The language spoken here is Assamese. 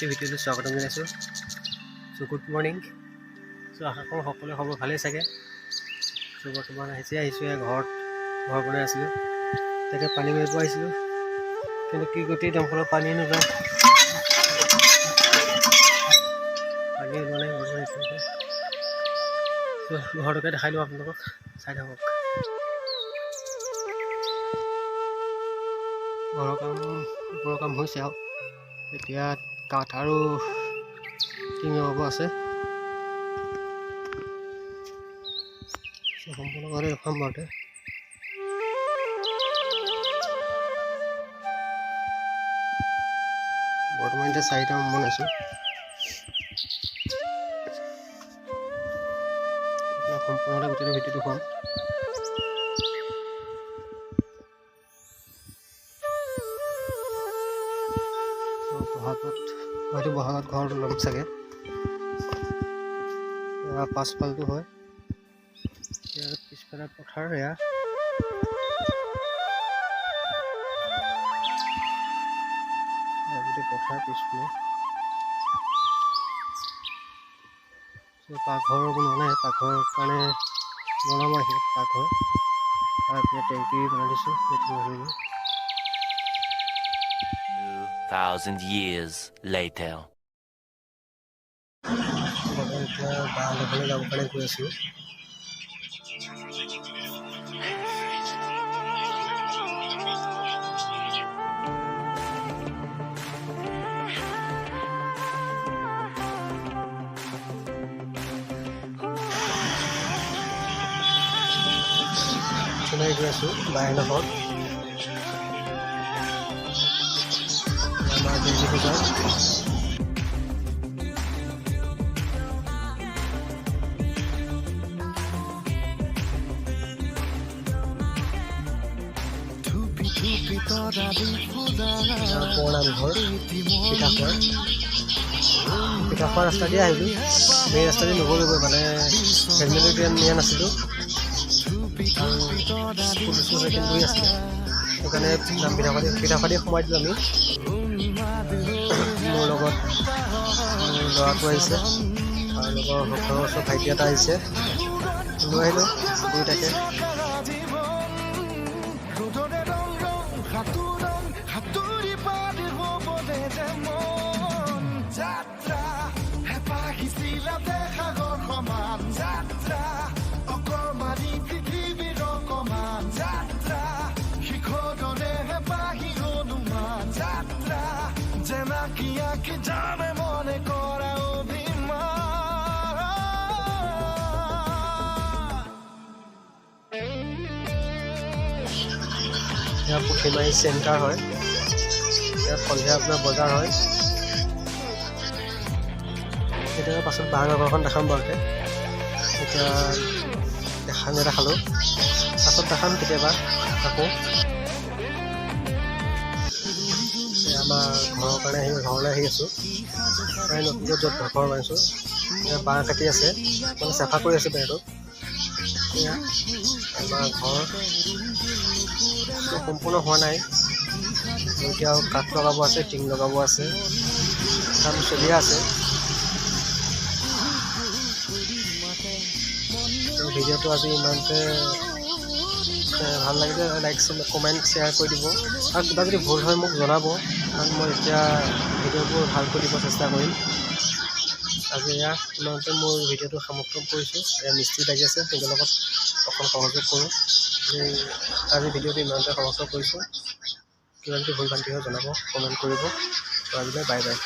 এটি ভিডিঅ'লৈ স্বাগতম জনাইছোঁ। চ' গুড মৰ্ণিং। চ' আশা কৰোঁ সকলোৱে খবৰ ভালেই চাগে। চ' বৰ্তমান আহিছোঁ ঘৰ বনাই আছিলোঁ, তাকে পানী মাৰিব আহিছিলোঁ, কিন্তু কি গতি দমকলৰ পানী নোলায়, পানী ওলোৱা নাই বৰ্তমান এতিয়ালৈকে। চ' ঘৰটোকে দেখাই দিওঁ আপোনালোকক, চাই থাকক। ঘৰৰ কাম হৈছে আৰু এতিয়া কাঠ আৰু টিং লগাব আছে। সম্পূৰ্ণভাৱে ৰখাম বাৰুতে। বৰ্তমান এতিয়া 4টা মান বনাইছোঁ। সম্পূৰ্ণভাৱে গোটেই ভিডিঅ'টো খুৱাম। বহাগত ঘৰটো ল'ম চাগে। পাছফালটো হয়, পিছফালে পথাৰ। এয়া গোটেই পথাৰ পিছফালে। পাকঘৰ বনোৱা নাই, পাকঘৰৰ কাৰণে বনাম আৰু পাকঘৰ। তাৰপিছত টেংকি বনাই দিছোঁ, লেট্ৰিন 2000 years later. এতিয়া বাহিৰলৈ যাব কাৰণে গৈ আছোঁ। গৈ আছোঁ বাহিৰৰ ঘৰত। আমাৰ ডেইলি বজাৰ। পুৰণা ঘৰ পিঠা খোৱা ৰাস্তা দিয়ে আহিলোঁ। মেইন ৰাস্তা দি নগ'লোগৈ, মানে হেলমেট নিয়া নাছিলোঁ আৰু পুলিচো চেকিং কৰি আছিলে, সেইকাৰণে পিঠা দি সোমাই দিলোঁ আমি। মোৰ লগত মোৰ ল'ৰাটো আহিছে আৰু লগৰ ঘৰৰ ওচৰৰ ভাইটি এটা আহিছে, লৈ আহিলোঁ দুয়োটাকে। ইয়াত পুঠিমাৰী চেণ্টাৰ হয়, ইয়াত সন্ধিয়া আপোনাৰ বজাৰ হয়। কেতিয়াবা পাছত বাঁহৰ ঘৰখন দেখাম বাৰুতে, এতিয়া নেদেখালোঁ, পাছত দেখাম কেতিয়াবা আকৌ। আমাৰ ঘৰৰ কাৰণে ঘৰলৈ আহি আছোঁ, প্ৰায় নতুনকৈ য'ত ঘৰ বনাইছোঁ বাঁহ কাটি আছে, মানে চাফা কৰি আছোঁ বেৰটো। এয়া আমাৰ ঘৰ সম্পূৰ্ণ হোৱা নাই, এতিয়াও কাঠ লগাব আছে, টিং লগাব আছে, কাম চলিয়ে আছে। ভিডিঅ'টো আজি ইমানতে ভাল লাগিলে লাইক কমেণ্ট শ্বেয়াৰ কৰি দিব, আৰু কিবা যদি ভুল হয় মোক জনাব, কাৰণ মই এতিয়া ভিডিঅ'বোৰ ভালকৈ দিব চেষ্টা কৰিম। আজি এয়া ইমানতে মোৰ ভিডিঅ'টো সমাপ্ত কৰিছোঁ। এয়া মিস্ত্ৰী লাগি আছে, সিহঁতৰ লগত অকণ সহযোগ কৰোঁ। আজি ভিডিঅ'টো ইমানতে সমাপ্ত কৰিছোঁ। কিবা যদি ভুল ভ্ৰান্তি হয় জনাব, কমেণ্ট কৰিব। আজিলৈ বাই বাই।